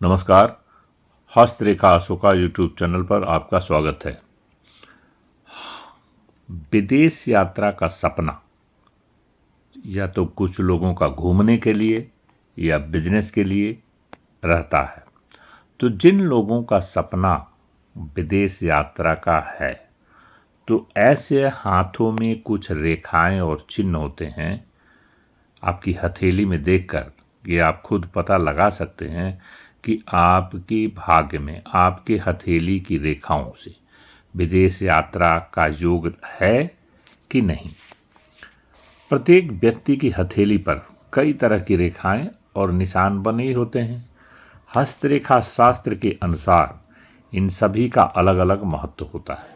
नमस्कार। हस्तरेखा Ashoka YouTube channel पर आपका स्वागत है। विदेश यात्रा का सपना या तो कुछ लोगों का घूमने के लिए या बिजनेस के लिए रहता है। तो जिन लोगों का सपना विदेश यात्रा का है तो ऐसे हाथों में कुछ रेखाएं और चिन्ह होते हैं। आपकी हथेली में देखकर ये आप खुद पता लगा सकते हैं कि आपके भाग्य में आपके हथेली की रेखाओं से विदेश यात्रा का योग है कि नहीं। प्रत्येक व्यक्ति की हथेली पर कई तरह की रेखाएं और निशान बने होते हैं। हस्तरेखा शास्त्र के अनुसार इन सभी का अलग अलग महत्व होता है।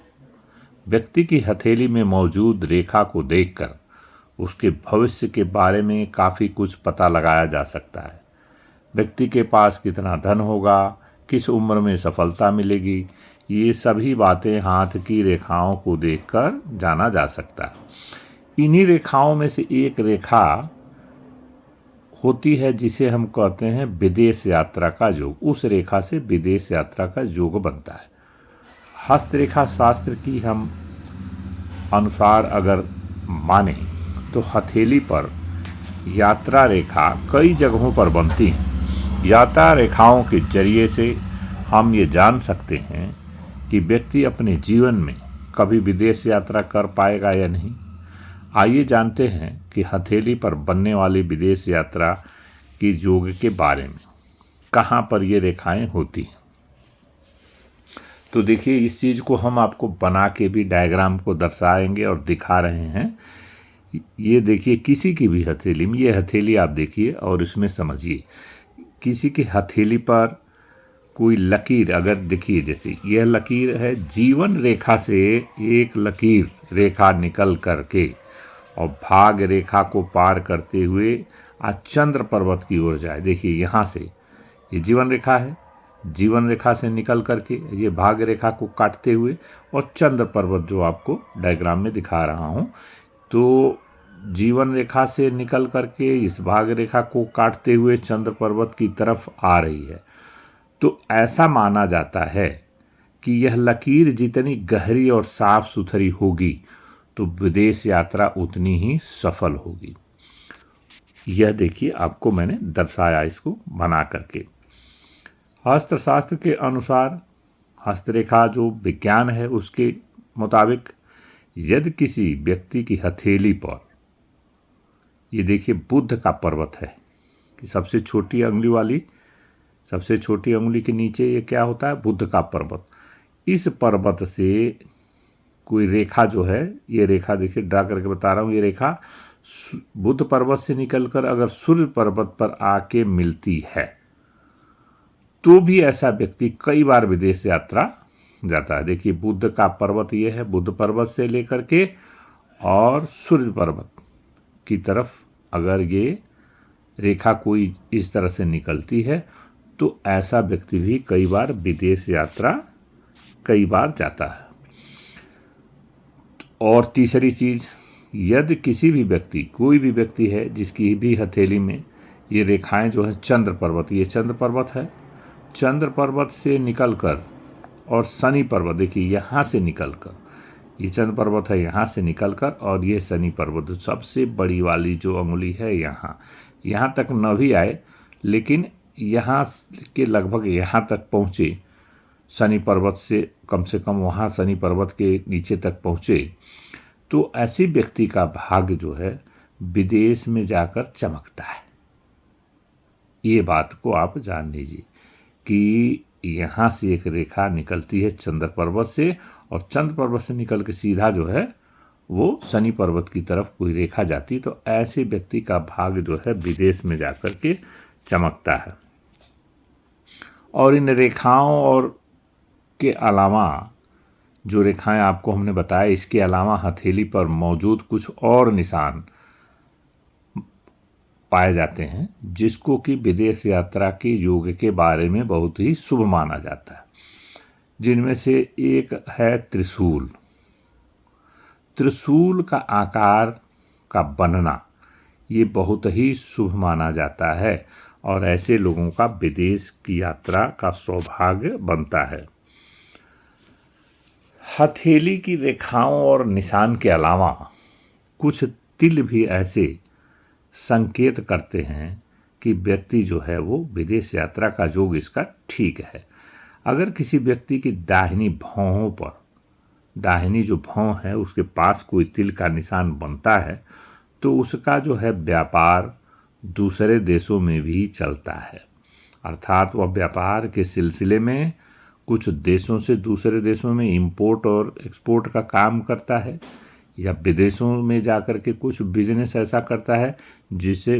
व्यक्ति की हथेली में मौजूद रेखा को देखकर उसके भविष्य के बारे में काफ़ी कुछ पता लगाया जा सकता है। व्यक्ति के पास कितना धन होगा, किस उम्र में सफलता मिलेगी, ये सभी बातें हाथ की रेखाओं को देखकर जाना जा सकता है। इन्हीं रेखाओं में से एक रेखा होती है जिसे हम कहते हैं विदेश यात्रा का योग। उस रेखा से विदेश यात्रा का योग बनता है। हस्तरेखा शास्त्र की हम अनुसार अगर माने तो हथेली पर यात्रा रेखा कई जगहों पर बनती हैं। यात्रा रेखाओं के जरिए से हम ये जान सकते हैं कि व्यक्ति अपने जीवन में कभी विदेश यात्रा कर पाएगा या नहीं। आइए जानते हैं कि हथेली पर बनने वाली विदेश यात्रा की योग के बारे में, कहाँ पर ये रेखाएं होती हैं। तो देखिए, इस चीज़ को हम आपको बना के भी डायग्राम को दर्शाएंगे और दिखा रहे हैं। ये देखिए, किसी की भी हथेली में, ये हथेली आप देखिए और इसमें समझिए, किसी की हथेली पर कोई लकीर अगर देखिए, जैसे यह लकीर है, जीवन रेखा से एक लकीर रेखा निकल करके और भाग रेखा को पार करते हुए आज चंद्र पर्वत की ओर जाए। देखिए, यहाँ से ये जीवन रेखा है, जीवन रेखा से निकल करके ये भाग रेखा को काटते हुए और चंद्र पर्वत जो आपको डायग्राम में दिखा रहा हूँ, तो जीवन रेखा से निकल करके इस भाग रेखा को काटते हुए चंद्र पर्वत की तरफ आ रही है। तो ऐसा माना जाता है कि यह लकीर जितनी गहरी और साफ सुथरी होगी तो विदेश यात्रा उतनी ही सफल होगी। यह देखिए, आपको मैंने दर्शाया इसको बना करके। हस्तशास्त्र के अनुसार हस्तरेखा जो विज्ञान है उसके मुताबिक यदि किसी व्यक्ति की हथेली पर, ये देखिए बुध का पर्वत है कि सबसे छोटी अंगुली वाली, सबसे छोटी अंगुली के नीचे ये क्या होता है, बुध का पर्वत। इस पर्वत से कोई रेखा जो है, ये रेखा देखिए ड्रा करके बता रहा हूँ, ये रेखा बुध पर्वत से निकलकर अगर सूर्य पर्वत पर आके मिलती है तो भी ऐसा व्यक्ति कई बार विदेश यात्रा जाता है। देखिए, बुध का पर्वत ये है, बुध पर्वत से लेकर के और सूर्य पर्वत की तरफ अगर ये रेखा कोई इस तरह से निकलती है तो ऐसा व्यक्ति भी कई बार विदेश यात्रा कई बार जाता है। और तीसरी चीज़, यदि किसी भी व्यक्ति, कोई भी व्यक्ति है जिसकी भी हथेली में ये रेखाएं जो है चंद्र पर्वत, ये चंद्र पर्वत है, चंद्र पर्वत से निकलकर और शनि पर्वत, देखिए यहाँ से निकलकर, ये चंद्र पर्वत है यहाँ से निकलकर और ये शनि पर्वत, सबसे बड़ी वाली जो अंगुली है यहाँ तक न भी आए लेकिन यहाँ के लगभग यहाँ तक पहुँचे, शनि पर्वत से कम वहाँ शनि पर्वत के नीचे तक पहुँचे, तो ऐसे व्यक्ति का भाग्य जो है विदेश में जाकर चमकता है। ये बात को आप जान लीजिए कि यहाँ से एक रेखा निकलती है चंद्र पर्वत से और चंद्र पर्वत से निकल के सीधा जो है वो शनि पर्वत की तरफ कोई रेखा जाती, तो ऐसे व्यक्ति का भाग्य जो है विदेश में जाकर के चमकता है। और इन रेखाओं और के अलावा जो रेखाएं आपको हमने बताया, इसके अलावा हथेली पर मौजूद कुछ और निशान पाए जाते हैं जिसको कि विदेश यात्रा के योग के बारे में बहुत ही शुभ माना जाता है। जिनमें से एक है त्रिशूल। त्रिशूल का आकार का बनना ये बहुत ही शुभ माना जाता है और ऐसे लोगों का विदेश की यात्रा का सौभाग्य बनता है। हथेली की रेखाओं और निशान के अलावा कुछ तिल भी ऐसे संकेत करते हैं कि व्यक्ति जो है वो विदेश यात्रा का योग इसका ठीक है। अगर किसी व्यक्ति की दाहिनी भौहों पर, दाहिनी जो भौं है उसके पास कोई तिल का निशान बनता है तो उसका जो है व्यापार दूसरे देशों में भी चलता है, अर्थात वह व्यापार के सिलसिले में कुछ देशों से दूसरे देशों में इंपोर्ट और एक्सपोर्ट का काम करता है, या विदेशों में जाकर के कुछ बिजनेस ऐसा करता है जिससे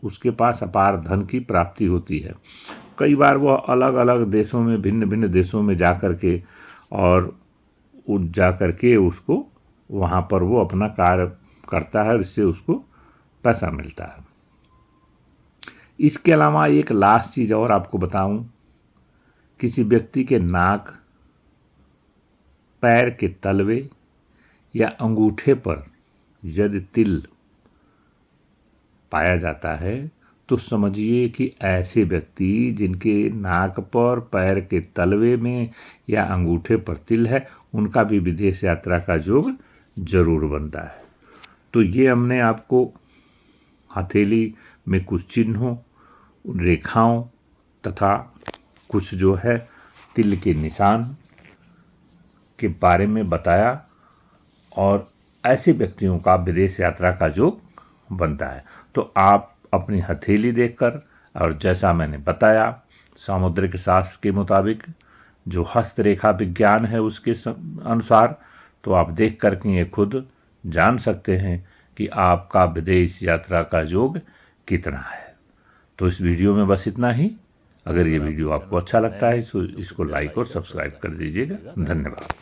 उसके पास अपार धन की प्राप्ति होती है। कई बार वह अलग अलग देशों में, भिन्न भिन्न देशों में जाकर के उसको वहाँ पर वो अपना कार्य करता है और इससे उसको पैसा मिलता है। इसके अलावा एक लास्ट चीज़ और आपको बताऊं, किसी व्यक्ति के नाक, पैर के तलवे या अंगूठे पर यदि तिल पाया जाता है तो समझिए कि ऐसे व्यक्ति जिनके नाक पर, पैर के तलवे में या अंगूठे पर तिल है, उनका भी विदेश यात्रा का योग जरूर बनता है। तो ये हमने आपको हथेली में कुछ चिन्हों, रेखाओं तथा कुछ जो है तिल के निशान के बारे में बताया, और ऐसे व्यक्तियों का विदेश यात्रा का योग बनता है। तो आप अपनी हथेली देखकर, और जैसा मैंने बताया सामुद्रिक शास्त्र के मुताबिक जो हस्तरेखा विज्ञान है उसके अनुसार, तो आप देख कर के ये खुद जान सकते हैं कि आपका विदेश यात्रा का योग कितना है। तो इस वीडियो में बस इतना ही। अगर ये वीडियो आपको अच्छा लगता है तो इसको लाइक और सब्सक्राइब कर दीजिएगा। धन्यवाद।